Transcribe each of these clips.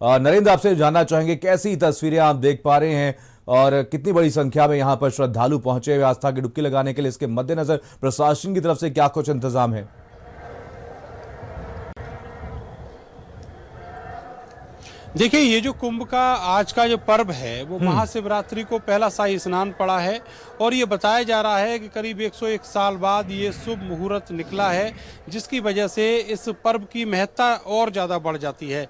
नरेंद्र, आपसे जानना चाहेंगे कैसी तस्वीरें आप देख पा रहे हैं और कितनी बड़ी संख्या में यहां पर श्रद्धालु पहुंचे हुए आस्था की डुबकी लगाने के लिए। इसके मद्देनजर प्रशासन की तरफ से क्या कुछ इंतजाम है? देखिए, ये जो कुंभ का आज का जो पर्व है वो महाशिवरात्रि को पहला शाही स्नान पड़ा है और ये बताया जा रहा है कि करीब 101 साल बाद ये शुभ मुहूर्त निकला है, जिसकी वजह से इस पर्व की महत्ता और ज़्यादा बढ़ जाती है।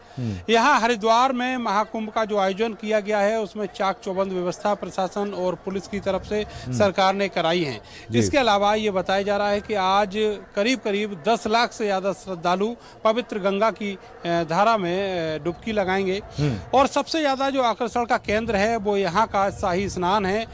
यहाँ हरिद्वार में महाकुंभ का जो आयोजन किया गया है उसमें चाक चौबंद व्यवस्था प्रशासन और पुलिस की तरफ से सरकार ने कराई है। इसके अलावा ये बताया जा रहा है कि आज करीब करीब 10 लाख से ज़्यादा श्रद्धालु पवित्र गंगा की धारा में डुबकी लगाएंगे। और सबसे ज्यादा जो आकर्षण का केंद्र है वो यहाँ का शाही स्नान है।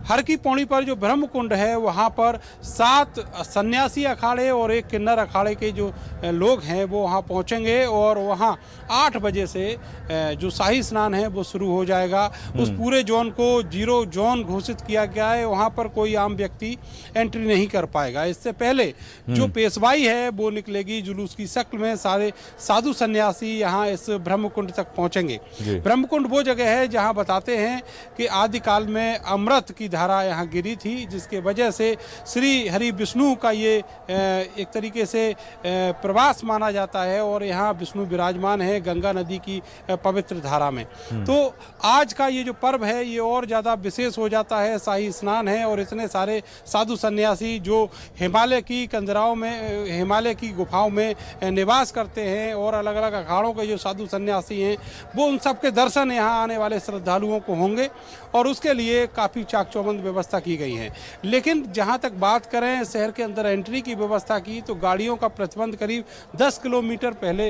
हर की पौड़ी पर जो ब्रह्म कुंड है वहाँ पर 7 सन्यासी अखाड़े और 1 किन्नर अखाड़े के जो लोग हैं वो वहाँ पहुँचेंगे और वहाँ 8 बजे से जो शाही स्नान है वो शुरू हो जाएगा। उस पूरे जोन को 0 जोन घोषित किया गया है, वहाँ पर कोई आम व्यक्ति एंट्री नहीं कर पाएगा। इससे पहले जो पेशवाई है वो निकलेगी जुलूस की शक्ल में। सारे साधु सन्यासी यहाँ इस ब्रह्म कुंड तक पहुँचेंगे। ब्रह्म कुंड वो जगह है जहाँ बताते हैं कि आदिकाल में अमृत की धारा यहाँ गिरी थी, जिसके वजह से श्री हरि विष्णु का ये एक तरीके से प्रवास माना जाता है और यहाँ विष्णु विराजमान है गंगा नदी की पवित्र धारा में। तो आज का ये जो पर्व है ये और ज़्यादा विशेष हो जाता है। शाही स्नान है और इतने सारे साधु सन्यासी जो हिमालय की कंदराओं में, हिमालय की गुफाओं में निवास करते हैं और अलग अलग अखाड़ों के जो साधु सन्यासी हैं वो उन सबके दर्शन यहाँ आने वाले श्रद्धालुओं को होंगे और उसके लिए काफ़ी चाक चौबंद व्यवस्था की गई है। लेकिन जहां तक बात करें शहर के अंदर एंट्री की व्यवस्था की, तो गाड़ियों का प्रतिबंध करीब 10 किलोमीटर पहले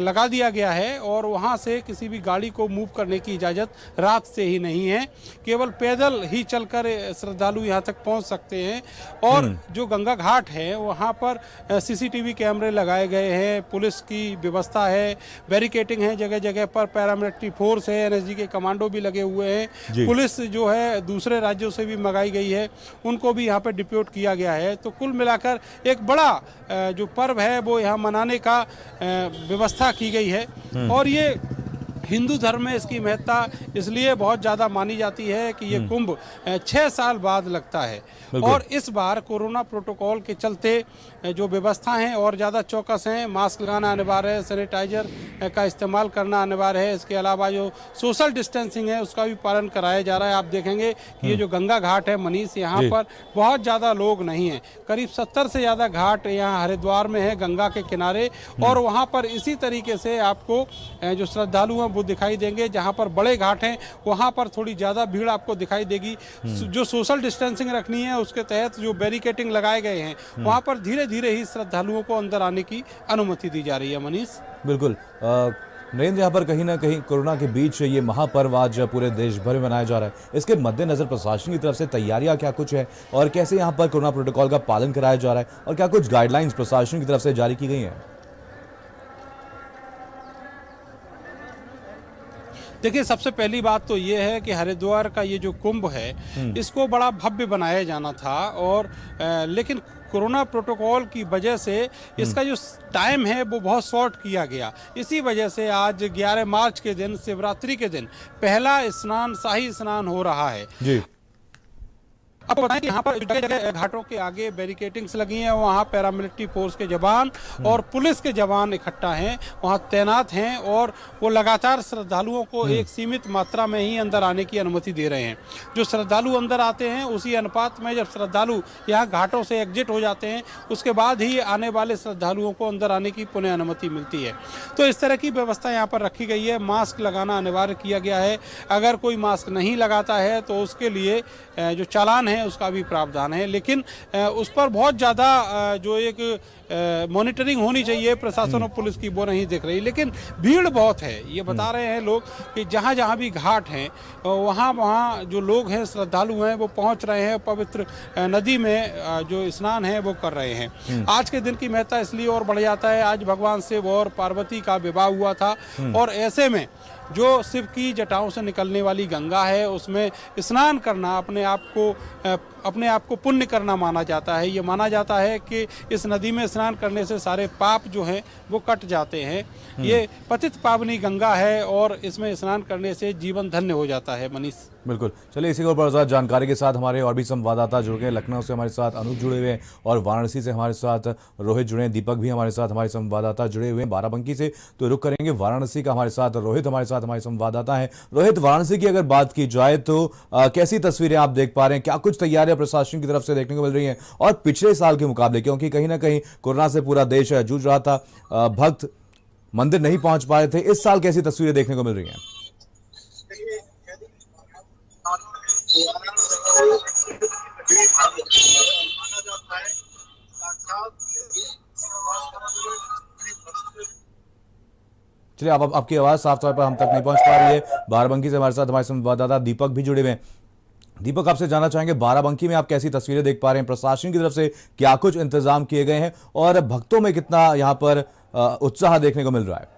लगा दिया गया है और वहां से किसी भी गाड़ी को मूव करने की इजाज़त रात से ही नहीं है। केवल पैदल ही चलकर श्रद्धालु यहां तक पहुंच सकते हैं। और जो गंगा घाट है वहां पर CCTV कैमरे लगाए गए हैं, पुलिस की व्यवस्था है, बैरिकेटिंग है जगह जगह पर, पैरामिलिट्री फोर्स है, NSG के कमांडो भी लगे हुए हैं। पुलिस जो है दूसरे राज्यों से भी मंगाई गई है, उनको भी यहाँ पे डिप्यूट किया गया है। तो कुल मिलाकर एक बड़ा जो पर्व है वो यहाँ मनाने का व्यवस्था की गई है। और ये हिंदू धर्म में इसकी महत्ता इसलिए बहुत ज़्यादा मानी जाती है कि ये कुंभ 6 साल बाद लगता है और इस बार कोरोना प्रोटोकॉल के चलते जो व्यवस्था हैं और ज़्यादा चौकस हैं। मास्क लगाना अनिवार्य है, सैनिटाइजर का इस्तेमाल करना अनिवार्य है। इसके अलावा जो सोशल डिस्टेंसिंग है उसका भी पालन कराया जा रहा है। आप देखेंगे कि ये जो गंगा घाट है मनीष, यहाँ पर बहुत ज़्यादा लोग नहीं हैं। करीब 70 से ज़्यादा घाट यहाँ हरिद्वार में है गंगा के किनारे और वहाँ पर इसी तरीके से आपको जो श्रद्धालु हैं वो दिखाई देंगे। जहां पर बड़े घाट हैं वहां पर थोड़ी ज्यादा भीड़ आपको दिखाई देगी। जो सोशल डिस्टेंसिंग रखनी है उसके तहत जो बैरिकेटिंग लगाए गए हैं वहां पर धीरे धीरे ही श्रद्धालुओं को अंदर आने की अनुमति दी जा रही है। मनीष, बिल्कुल। नरेंद्र, यहाँ पर कहीं ना कहीं कोरोना के बीच ये महापर्व आज पूरे देश भर में मनाया जा रहा है। इसके मद्देनजर प्रशासन की तरफ से तैयारियां क्या कुछ है और कैसे यहाँ पर कोरोना प्रोटोकॉल का पालन कराया जा रहा है और क्या कुछ गाइडलाइंस प्रशासन की तरफ से जारी की गई हैं? देखिए, सबसे पहली बात तो ये है कि हरिद्वार का ये जो कुंभ है इसको बड़ा भव्य बनाया जाना था और लेकिन कोरोना प्रोटोकॉल की वजह से इसका जो टाइम है वो बहुत शॉर्ट किया गया। इसी वजह से आज 11 मार्च के दिन, शिवरात्रि के दिन, पहला स्नान, शाही स्नान हो रहा है जी। अब बताएं कि यहाँ पर जगह जगह घाटों के आगे बैरिकेटिंग्स लगी हैं, वहाँ पैरामिलिट्री फोर्स के जवान और पुलिस के जवान इकट्ठा हैं, वहाँ तैनात हैं और वो लगातार श्रद्धालुओं को एक सीमित मात्रा में ही अंदर आने की अनुमति दे रहे हैं। जो श्रद्धालु अंदर आते हैं उसी अनुपात में जब श्रद्धालु यहाँ घाटों से एग्जिट हो जाते हैं उसके बाद ही आने वाले श्रद्धालुओं को अंदर आने की पुनः अनुमति मिलती है। तो इस तरह की व्यवस्था यहाँ पर रखी गई है। मास्क लगाना अनिवार्य किया गया है। अगर कोई मास्क नहीं लगाता है तो उसके लिए जो चालान है उसका भी प्रावधान है। लेकिन उस पर बहुत ज़्यादा जो एक मॉनिटरिंग होनी चाहिए प्रशासन और पुलिस की वो नहीं दिख रही। लेकिन भीड़ बहुत है। ये बता रहे हैं लोग कि जहाँ जहाँ भी घाट हैं वहाँ जो लोग हैं, श्रद्धालु हैं, वो पहुँच रहे हैं, पवित्र नदी में जो स्नान है वो कर रहे हैं। आज के दिन की महत्ता इसलिए और बढ़ जाता है, आज भगवान शिव और पार्वती का विवाह हुआ था और ऐसे में जो शिव की जटाओं से निकलने वाली गंगा है उसमें स्नान करना अपने आप को पुण्य करना माना जाता है। ये माना जाता है कि इस नदी में स्नान करने से सारे पाप जो हैं वो कट जाते हैं। ये पतित पावनी गंगा है और इसमें स्नान करने से जीवन धन्य हो जाता है। मनीष, बिल्कुल, चलिए इसी के ऊपर ज़्यादा जानकारी के साथ हमारे और भी संवाददाता जुड़ गए। लखनऊ से हमारे साथ अनूप जुड़े हुए हैं और वाराणसी से हमारे साथ रोहित जुड़े हैं, दीपक भी हमारे साथ हमारे संवाददाता जुड़े हुए हैं बाराबंकी से। तो रुक करेंगे वाराणसी का, हमारे साथ रोहित हमारे साथ हमारे संवाददाता हैं। रोहित, वाराणसी की अगर बात की जाए तो कैसी तस्वीरें आप देख पा रहे हैं, क्या कुछ तैयारियां प्रशासन की तरफ से देखने को मिल रही हैं और पिछले साल के मुकाबले, क्योंकि कहीं ना कहीं कोरोना से पूरा देश जूझ रहा था, भक्त मंदिर नहीं पहुंच पा रहे थे, इस साल कैसी तस्वीरें देखने को मिल रही हैं? चलिए, आप आपकी आवाज साफ तौर पर हम तक नहीं पहुंच पा रही है। बाराबंकी से हमारे साथ हमारे संवाददाता दीपक भी जुड़े हुए हैं। दीपक, आपसे जानना चाहेंगे बाराबंकी में आप कैसी तस्वीरें देख पा रहे हैं, प्रशासन की तरफ से क्या कुछ इंतजाम किए गए हैं और भक्तों में कितना यहां पर उत्साह देखने को मिल रहा है?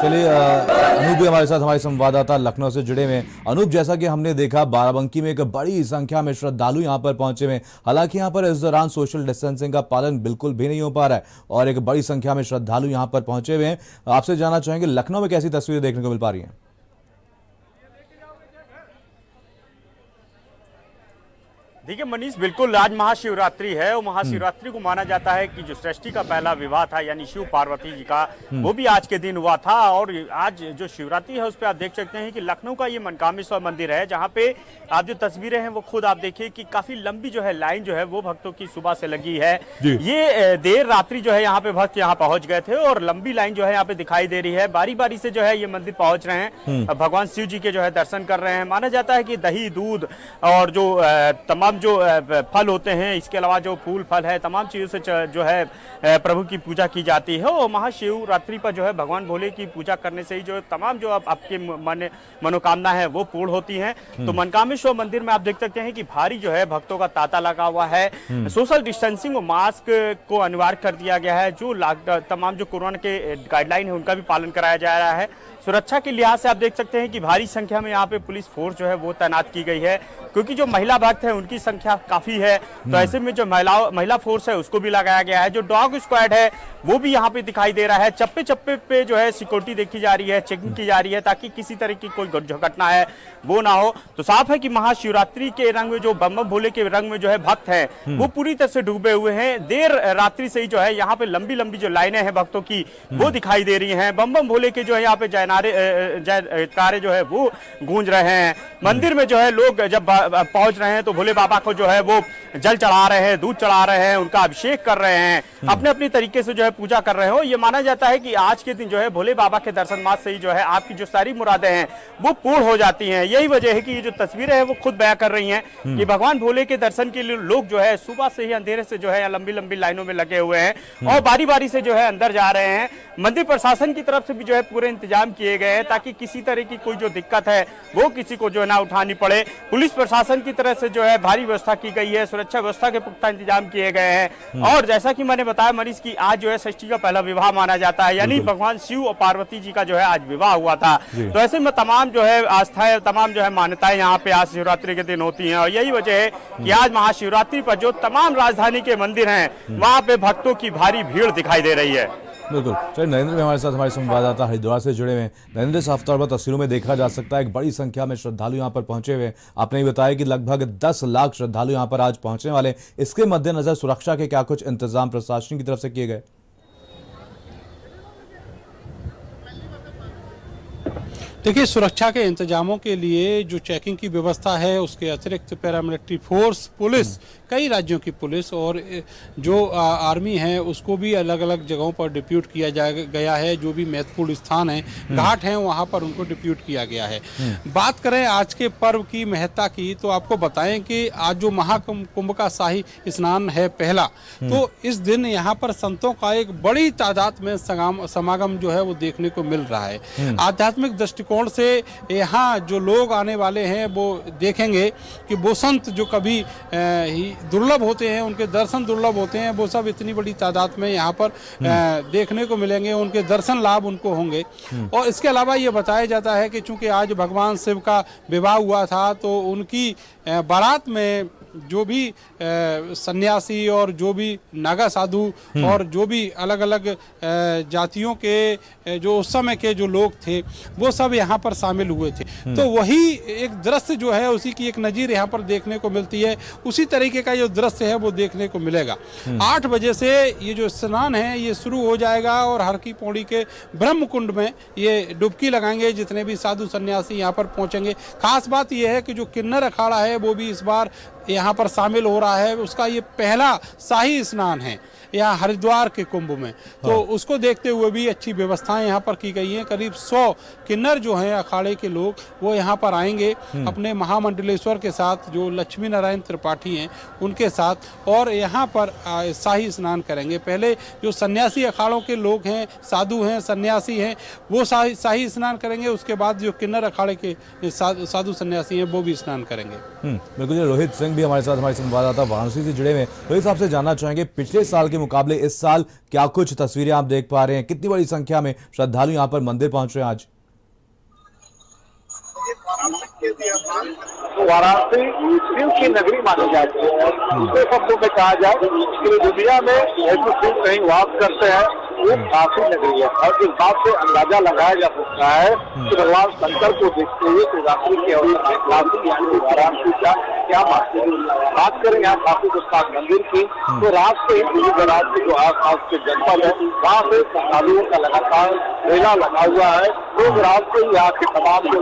चलिए, अनूप भी हमारे साथ हमारे संवाददाता लखनऊ से जुड़े हुए हैं। अनूप, जैसा कि हमने देखा बाराबंकी में एक बड़ी संख्या में श्रद्धालु यहां पर पहुंचे हुए हैं। हालांकि यहां पर इस दौरान सोशल डिस्टेंसिंग का पालन बिल्कुल भी नहीं हो पा रहा है और एक बड़ी संख्या में श्रद्धालु यहां पर पहुंचे हुए हैं। आपसे जानना चाहेंगे लखनऊ में कैसी तस्वीरें देखने को मिल पा रही हैं? देखिए मनीष, बिल्कुल आज महाशिवरात्रि है और महाशिवरात्रि को माना जाता है कि जो सृष्टि का पहला विवाह था यानी शिव पार्वती जी का, वो भी आज के दिन हुआ था। और आज जो शिवरात्रि है उस पर आप देख सकते हैं कि लखनऊ का ये मनकामेश्वर मंदिर है, जहाँ पे आप जो तस्वीरें हैं वो खुद आप देखिए कि काफी लंबी जो है लाइन जो है वो भक्तों की सुबह से लगी है। ये देर रात्रि जो है यहाँ पे भक्त यहाँ पहुंच गए थे और लंबी लाइन जो है यहाँ पे दिखाई दे रही है। बारी बारी से जो है ये मंदिर पहुंच रहे हैं, भगवान शिव जी के जो है दर्शन कर रहे हैं। माना जाता है कि दही दूध और जो तमाम जो फल होते हैं, इसके अलावा जो फूल फल है, तमाम चीजों से जो है प्रभु की पूजा की जाती है। और महाशिवरात्रि पर जो है भगवान भोले की पूजा करने से ही जो तमाम जो आपके मनोकामना है वो पूर्ण होती हैं। तो मनकामेश्वर मंदिर में आप देख सकते हैं कि भारी जो है भक्तों का तांता लगा हुआ है। सोशल डिस्टेंसिंग और मास्क को अनिवार्य कर दिया गया है। जो तमाम जो कोरोना के गाइडलाइन है उनका भी पालन कराया जा रहा है। सुरक्षा के लिहाज से आप देख सकते हैं कि भारी संख्या में यहाँ पे पुलिस फोर्स जो है वो तैनात की गई है, क्योंकि जो महिला भक्त है उनकी संख्या काफी है। तो ऐसे में जो महिला फोर्स है उसको भी लगाया गया है। जो डॉग स्क्वाड है वो भी यहाँ पे दिखाई दे रहा है। चप्पे चप्पे पे जो है सिक्योरिटी देखी जा रही है, चेकिंग की जा रही है, ताकि किसी तरह की कोई घटना है वो ना हो। तो साफ है कि महाशिवरात्रि के रंग में जो बम बम भोले के रंग में जो है भक्त हैं वो पूरी तरह से डूबे हुए हैं। देर रात्रि से ही जो है यहाँ पे लंबी लंबी जो लाइनें हैं भक्तों की वो दिखाई दे रही हैं। बम बम भोले के जो है यहाँ पे जयकारे जो है वो गूंज रहे हैं। मंदिर में जो है लोग जब पहुंच रहे हैं तो भोले बाबा को जो है वो जल चढ़ा रहे हैं, दूध चढ़ा रहे हैं, उनका अभिषेक कर रहे हैं, अपने अपनी तरीके से जो है पूजा कर रहे हो। ये माना जाता है कि आज के दिन जो है भोले बाबा के दर्शन मात्र से ही जो है आपकी जो सारी मुरादें हैं वो पूर्ण हो जाती हैं। यही वजह है कि ये जो तस्वीरें हैं वो खुद बयां कर रही हैं कि भगवान भोले के दर्शन के लिए लोग जो है सुबह से ही अंधेरे से जो है लंबी लंबी लाइनों में लगे हुए हैं और बारी बारी से जो है अंदर जा रहे हैं। मंदिर प्रशासन की तरफ से भी जो है पूरे इंतजाम किए गए हैं ताकि किसी तरह की कोई जो दिक्कत है वो किसी को जो है ना उठानी पड़े। पुलिस प्रशासन की तरफ से जो है भारी व्यवस्था की गई है, सुरक्षा व्यवस्था के पुख्ता इंतजाम किए गए हैं। और जैसा कि मैंने बताया मनीष की आज जो है सृष्टि का पहला विवाह माना जाता है, यानी भगवान शिव और पार्वती जी का जो है आज विवाह हुआ था। तो ऐसे में तमाम जो है आस्थाएं, तमाम जो है मान्यताएं यहाँ पे आज शिवरात्रि के दिन होती हैं। और यही वजह है कि आज महाशिवरात्रि पर जो तमाम राजधानी के मंदिर हैं वहां पे भक्तों की भारी भीड़ दिखाई दे रही है। बिल्कुल। चलिए, नरेंद्र भी हमारे साथ हमारे संवाददाता हरिद्वार से जुड़े हुए हैं। नरेंद्र, साफ तौर पर तस्वीरों में देखा जा सकता है एक बड़ी संख्या में श्रद्धालु यहाँ पर पहुंचे हुए हैं। आपने ही बताया कि लगभग 10 लाख श्रद्धालु यहाँ पर आज पहुंचने वाले। इसके मद्देनजर सुरक्षा के क्या कुछ इंतजाम प्रशासन की तरफ से किए गए? देखिए, सुरक्षा के इंतजामों के लिए जो चेकिंग की व्यवस्था है, उसके अतिरिक्त पैरामिलिट्री फोर्स, पुलिस, कई राज्यों की पुलिस और जो आर्मी है उसको भी अलग अलग जगहों पर डिप्यूट किया गया है। जो भी महत्वपूर्ण स्थान है, घाट हैं, वहाँ पर उनको डिप्यूट किया गया है। बात करें आज के पर्व की महत्ता की, तो आपको बताएं कि आज जो महाकुंभ का शाही स्नान है पहला, तो इस दिन यहाँ पर संतों का एक बड़ी तादाद में समागम जो है वो देखने को मिल रहा है। आध्यात्मिक दृष्टिकोण से यहाँ जो लोग आने वाले हैं वो देखेंगे कि वो संत जो कभी दुर्लभ होते हैं, उनके दर्शन दुर्लभ होते हैं, वो सब इतनी बड़ी तादाद में यहाँ पर देखने को मिलेंगे, उनके दर्शन लाभ उनको होंगे। और इसके अलावा ये बताया जाता है कि चूंकि आज भगवान शिव का विवाह हुआ था, तो उनकी बारात में जो भी सन्यासी और जो भी नागा साधु और जो भी अलग अलग जातियों के जो उस समय के जो लोग थे, वो सब यहाँ पर शामिल हुए थे। तो वही एक दृश्य जो है, उसी की एक नज़ीर यहाँ पर देखने को मिलती है। उसी तरीके का जो दृश्य है वो देखने को मिलेगा। 8 बजे से ये जो स्नान है ये शुरू हो जाएगा और हर की पौड़ी के ब्रह्म कुंड में ये डुबकी लगाएंगे जितने भी साधु सन्यासी यहाँ पर पहुँचेंगे। खास बात यह है कि जो किन्नर अखाड़ा है वो भी इस बार यहाँ पर शामिल हो रहा है। उसका ये पहला शाही स्नान है यहाँ हरिद्वार के कुंभ में, तो उसको देखते हुए भी अच्छी व्यवस्थाएं यहाँ पर की गई हैं। करीब 100 किन्नर जो हैं अखाड़े के लोग, वो यहाँ पर आएंगे अपने महामंडलेश्वर के साथ, जो लक्ष्मी नारायण त्रिपाठी हैं उनके साथ, और यहाँ पर शाही स्नान करेंगे। पहले जो सन्यासी अखाड़ों के लोग हैं, साधु हैं, सन्यासी हैं, वो शाही स्नान करेंगे। उसके बाद जो किन्नर अखाड़े के साधु सन्यासी हैं वो भी स्नान करेंगे। बिल्कुल। रोहित सिंह भी हमारे साथ, हमारे संवाददाता वाराणसी से जुड़े हुए। रोहित साहब से जानना चाहेंगे, पिछले साल के मुकाबले इस साल क्या कुछ तस्वीरें आप देख पा रहे हैं? कितनी बड़ी संख्या में श्रद्धालु यहाँ पर मंदिर पहुंच रहे हैं आज? वाराणसी शिव की नगरी मानी जाती है। दूसरे शब्दों में कहा जाए कि दुनिया में ऐसे शिव कहीं वास करते हैं, वो काफी नगरी है। और इस बात से अंदाजा लगाया जा सकता है कि भगवान शंकर को देखते हुए शिवरात्रि के अवसर में काफी यानी वाराणसी का क्या महत्व। बात करें यहाँ काफी विश्वनाथ मंदिर की, तो रात से ही दूर दराज के जो आस पास के जनपद है, वहाँ से श्रद्धालुओं का लगातार मेला लगा हुआ है। लोग रात से ही यहाँ के तमाम जो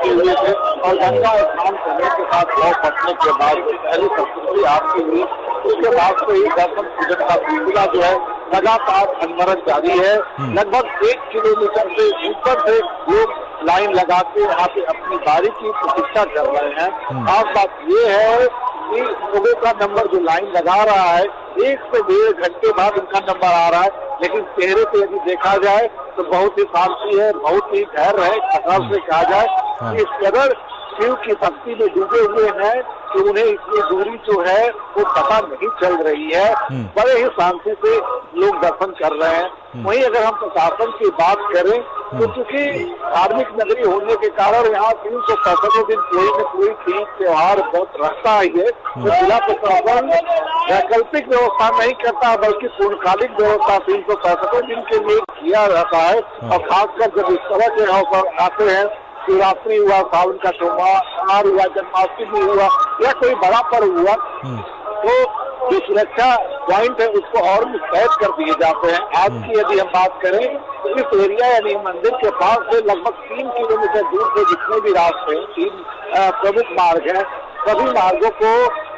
हुए थे और गंगा स्नान करने के साथ लौ पटने के बाद पहली संस्कृति आपकी हुई। उसके बाद से ही दर्शन पूजन का सिलसिला जो है लगातार अनवरत जारी है। लगभग 1 किलोमीटर से ऊपर से लोग लाइन लगा के यहाँ पे अपनी बारी की प्रतीक्षा कर रहे हैं। खास बात ये है कि लोगों का नंबर जो लाइन लगा रहा है, 1 से 1.5 घंटे बाद उनका नंबर आ रहा है, लेकिन चेहरे पे यदि देखा जाए तो बहुत ही शांति है, बहुत ही धैर्य है। खतरा से कहा जाए कि इस कदर शिव की भक्ति में डूबे हुए हैं कि उन्हें इतनी दूरी जो है वो पता नहीं चल रही है। बड़े ही शांति से लोग दर्शन कर रहे हैं। वहीं अगर हम प्रशासन की बात करें तो चूंकि धार्मिक नगरी होने के कारण यहाँ 365 दिन कोई न कोई तीज त्योहार बहुत रहता ही है, तो जिला प्रशासन वैकल्पिक व्यवस्था नहीं करता बल्कि पूर्णकालिक व्यवस्था 365 दिन के लिए किया रहता है। और खासकर जब इस तरह के अवसर आते हैं, शिवरात्रि हुआ, सावन का सोमवार हुआ, जन्माष्टमी हुआ या कोई बड़ा पर्व हुआ, तो जो सुरक्षा पॉइंट है उसको और मुस्तैद कर दिए जाते हैं। आज की यदि हम बात करें तो इस एरिया यानी मंदिर के पास से लगभग 3 किलोमीटर दूर से जितने भी रास्ते हैं, 3 प्रमुख मार्ग हैं, सभी मार्गों को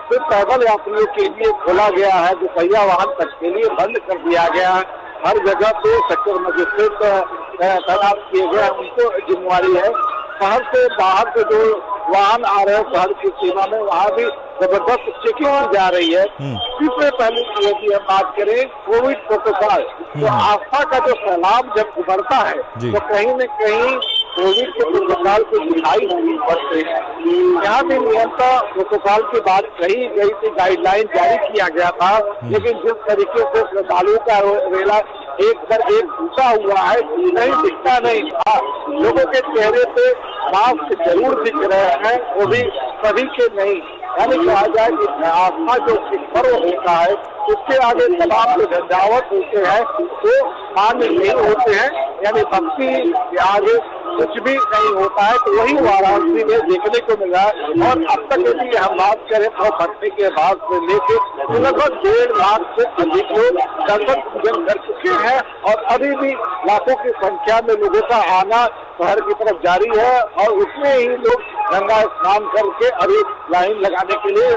सिर्फ पैदल यात्रियों के लिए खोला गया है। जो पहिया वाहन तक के लिए बंद कर दिया गया है। हर जगह पे सेक्टर मजिस्ट्रेट तैनात किए गए हैं, उनको जिम्मेवारी है। शहर से बाहर से जो वाहन आ रहे हैं शहर की सीमा में, वहाँ भी जबरदस्त चेकिंग की जा रही है। इससे पहले यदि हम बात करें कोविड प्रोटोकॉल, तो आस्था का जो सैलाब जब उभरता है तो कहीं न कहीं कोविड के प्रोटोकॉल को दिखाई नहीं पड़ते हैं। यहाँ भी नियंत्रण प्रोटोकॉल की बात कही गई थी, गाइडलाइन जारी किया गया था, लेकिन जिस तरीके से श्रद्धालुओं का रेला एक पर एक घुसा हुआ है, कहीं दिखता नहीं। लोगों के चेहरे पे मास्क जरूर दिख रहे हैं, वो भी सभी के नहीं। यानी कहा जाए कि आस्था जो पर्व होता है उसके आगे तमाम जो झंझावत होते हैं वो मान्य नहीं होते हैं, यानी भक्ति के आगे कुछ भी नहीं होता है। तो वही वाराणसी में देखने को मिला है। और अब तक यदि हम बात करें तो भक्ति के बाद से लेके लगभग 1.5 लाख से अधिक लोग दर्शन पूजन कर चुके हैं और अभी भी लाखों की संख्या में लोगों का आना शहर की तरफ जारी है और उसमें ही लोग गंगा स्नान करके और एक लाइन लगाने के लिए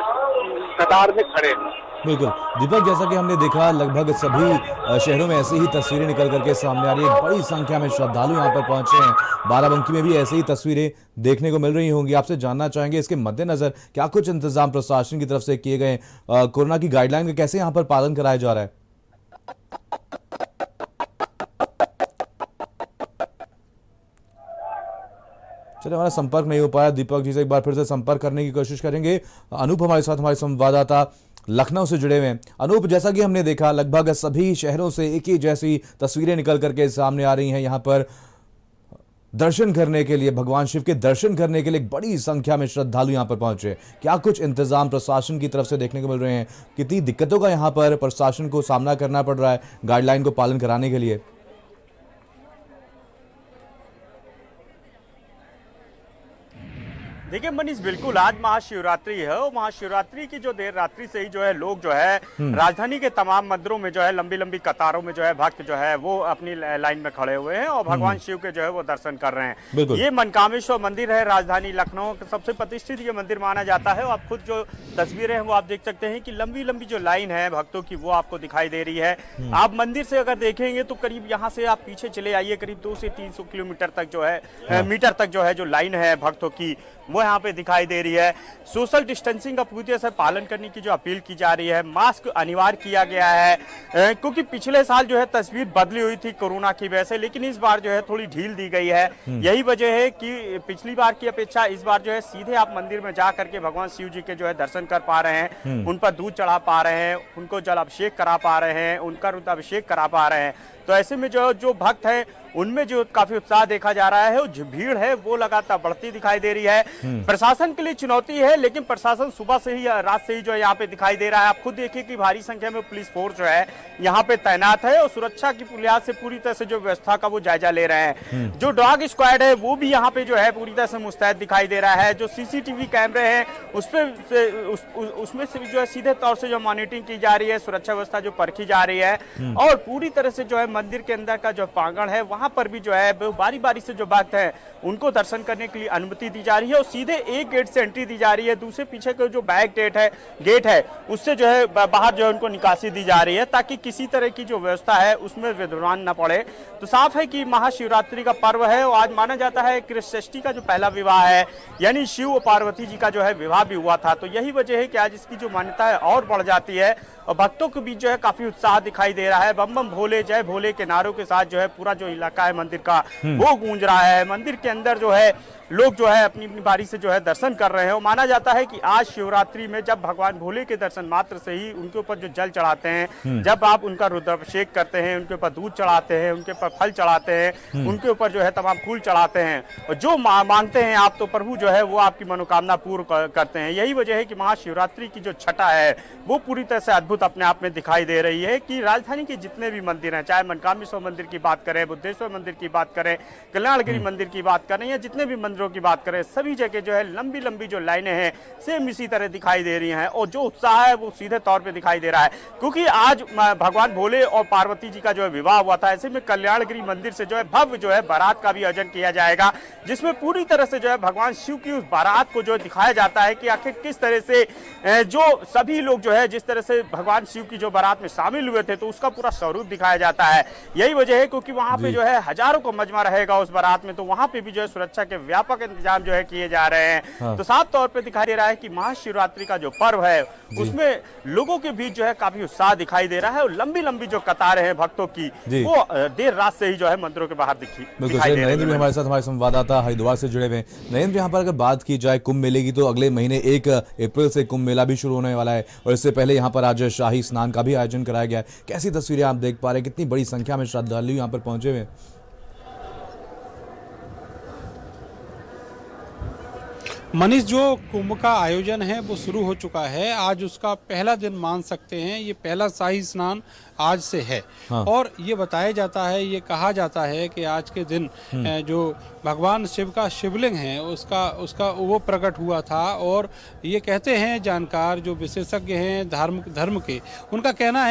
कतार में खड़े हैं। बिल्कुल दीपक, जैसा कि हमने देखा लगभग सभी शहरों में ऐसी ही तस्वीरें निकल करके सामने आ रही है। बड़ी संख्या में श्रद्धालु यहाँ पर पहुंचे हैं। बाराबंकी में भी ऐसी ही तस्वीरें देखने को मिल रही होंगी। आपसे जानना चाहेंगे इसके मद्देनजर क्या कुछ इंतजाम प्रशासन की तरफ से किए गए, कोरोना की गाइडलाइन का कैसे यहाँ पर पालन कराया जा रहा है? चलिए, हमारा संपर्क नहीं हो पाया दीपक जी से, एक बार फिर से संपर्क करने की कोशिश करेंगे। अनूप हमारे साथ, हमारे संवाददाता लखनऊ से जुड़े हुए हैं। अनूप, जैसा कि हमने देखा लगभग सभी शहरों से एक ही जैसी तस्वीरें निकल करके सामने आ रही हैं। यहाँ पर दर्शन करने के लिए, भगवान शिव के दर्शन करने के लिए बड़ी संख्या में श्रद्धालु यहाँ पर पहुंचे। क्या कुछ इंतजाम प्रशासन की तरफ से देखने को मिल रहे हैं? कितनी दिक्कतों का यहाँ पर प्रशासन को सामना करना पड़ रहा है गाइडलाइन को पालन कराने के लिए? देखिए मनीष, बिल्कुल आज महाशिवरात्रि है और महाशिवरात्रि की जो देर रात्रि से ही जो है लोग जो है राजधानी के तमाम मंदिरों में जो है लंबी लंबी कतारों में जो है भक्त जो है वो अपनी लाइन में खड़े हुए हैं और भगवान शिव के जो है वो दर्शन कर रहे हैं। ये मनकामेश्वर मंदिर है, राजधानी लखनऊ का सबसे प्रतिष्ठित ये मंदिर माना जाता है। और आप खुद जो तस्वीरें हैं वो आप देख सकते हैं कि लंबी लंबी जो लाइन है भक्तों की वो आपको दिखाई दे रही है। आप मंदिर से अगर देखेंगे तो करीब यहाँ से आप पीछे चले आइए, करीब 200 से 300 किलोमीटर तक जो है मीटर तक जो है जो लाइन है भक्तों की वो यहाँ पे दिखाई दे रही है। सोशल डिस्टेंसिंग का पूरी तरह से पालन करने की जो अपील की जा रही है, मास्क अनिवार्य किया गया है क्योंकि पिछले साल जो है तस्वीर बदली हुई थी कोरोना की वजह से, लेकिन इस बार जो है थोड़ी ढील दी गई है। यही वजह है कि पिछली बार की अपेक्षा इस बार जो है सीधे आप मंदिर में जा करके भगवान शिव जी के जो है दर्शन कर पा रहे हैं, उन पर दूध चढ़ा पा रहे हैं, उनको जल अभिषेक करा पा रहे हैं, उनका रुद्राभिषेक करा पा रहे हैं। तो ऐसे में जो भक्त है उनमें जो काफी उत्साह देखा जा रहा है और जो भीड़ है वो लगातार बढ़ती दिखाई दे रही है। प्रशासन के लिए चुनौती है, लेकिन प्रशासन सुबह से ही रात से ही जो है यहाँ पे दिखाई दे रहा है। आप खुद देखिए कि भारी संख्या में पुलिस फोर्स जो है यहाँ पे तैनात है और सुरक्षा की लिहाज से पूरी तरह से जो व्यवस्था का वो जायजा ले रहे हैं। जो डॉग स्क्वाड है वो भी यहाँ पे जो है पूरी तरह से मुस्तैद दिखाई दे रहा है। जो सीसीटीवी कैमरे हैं उसमें से भी जो है सीधे तौर से जो मॉनिटरिंग की जा रही है, सुरक्षा व्यवस्था जो परखी जा रही है और पूरी तरह से जो है मंदिर के अंदर का जो प्रांगण है वहां पर भी जो है बारी बारी से जो भक्त हैं उनको दर्शन करने के लिए अनुमति दी जा रही है और सीधे एक गेट से एंट्री दी जा रही है। दूसरे पीछे का जो बैक गेट है उससे जो है बाहर जो है उनको निकासी दी जा रही है ताकि किसी तरह की जो व्यवस्था है उसमें व्यवधान न पड़े। तो साफ है कि महाशिवरात्रि का पर्व है और आज माना जाता है कृष्ण का जो पहला विवाह है, यानी शिव और पार्वती जी का जो है विवाह भी हुआ था। तो यही वजह है कि आज इसकी जो मान्यता है और बढ़ जाती है और भक्तों के बीच जो है काफी उत्साह दिखाई दे रहा है। बम बम भोले जय भोले के नारों के साथ जो है पूरा जो इलाका है मंदिर का वो गूंज रहा है। मंदिर के अंदर जो है लोग जो है अपनी अपनी बारी से जो है दर्शन कर रहे हैं और माना जाता है कि आज शिवरात्रि में जब भगवान भोले के दर्शन मात्र से ही उनके ऊपर जो जल चढ़ाते हैं, जब आप उनका रुद्राभिषेक करते हैं, उनके ऊपर दूध चढ़ाते हैं, उनके ऊपर फल चढ़ाते हैं, उनके ऊपर जो है तमाम फूल चढ़ाते हैं और जो मांगते हैं आप तो प्रभु जो है वो आपकी मनोकामना पूर्ण करते हैं। यही वजह है कि महाशिवरात्रि की जो छठा है वो पूरी तरह से अद्भुत अपने आप में दिखाई दे रही है कि राजधानी के जितने भी मंदिर हैं, चाहे मनकामेश्वर मंदिर की बात करें, बुद्धेश्वर मंदिर की बात करें, कल्याणगिरी मंदिर की बात करें या जितने भी मंदिरों की बात करें, सभी जगह जो है लंबी लंबी जो लाइनें हैं सेम इसी तरह दिखाई दे रही हैं और जो उत्साह है वो सीधे तौर पे दिखाई दे रहा है क्योंकि आज भगवान भोले और पार्वती जी का जो है विवाह हुआ था। ऐसे में कल्याणगिरी मंदिर से जो है भव्य जो है बारात का भी आयोजन किया जाएगा जिसमें पूरी तरह से जो है भगवान शिव की उस बारात को जो दिखाया जाता है कि आखिर किस तरह से जो सभी लोग जो है जिस तरह से भगवान शिव की जो बारात में शामिल हुए थे तो उसका पूरा स्वरूप दिखाया जाता है। यही वजह है क्योंकि वहां पे जो है हजारों को मजमा रहेगा उस बारात में, तो वहां पे भी जो है सुरक्षा के व्यापक इंतजाम जो है किए जा रहे हैं। तो साफ तौर पे दिखाई दे रहा है कि महाशिवरात्रि का जो पर्व है उसमें लोगों के बीच जो है काफी उत्साह दिखाई दे रहा है और लंबी लंबी जो कतारें हैं भक्तों की वो देर रात से ही जो है मंदिरों के बाहर दिखाई दे रही है। नरेंद्र भी हमारे साथ, हमारे संवाददाता हरिद्वार से जुड़े हुए हैं। नरेंद्र, यहाँ पर अगर बात की जाए कुंभ मेले की तो अगले महीने 1 अप्रैल से कुंभ मेला भी शुरू होने वाला है और इससे पहले यहाँ पर आज शाही स्नान का भी आयोजन कराया गया है। कैसी तस्वीरें आप देख पा रहे हैं? कितनी बड़ी संख्या में श्रद्धालु यहाँ पर पहुंचे हुए हैं? मनीष, जो कुंभ का आयोजन है वो शुरू हो चुका है। आज उसका पहला दिन मान सकते हैं, ये पहला शाही स्नान आज से है। हाँ। और ये बताया जाता है, ये कहा जाता है कि आज के दिन जो भगवान शिव का शिवलिंग है उसका वो प्रकट हुआ था और ये कहते हैं जानकार जो विशेषज्ञ हैं धर्म के, उनका कहना है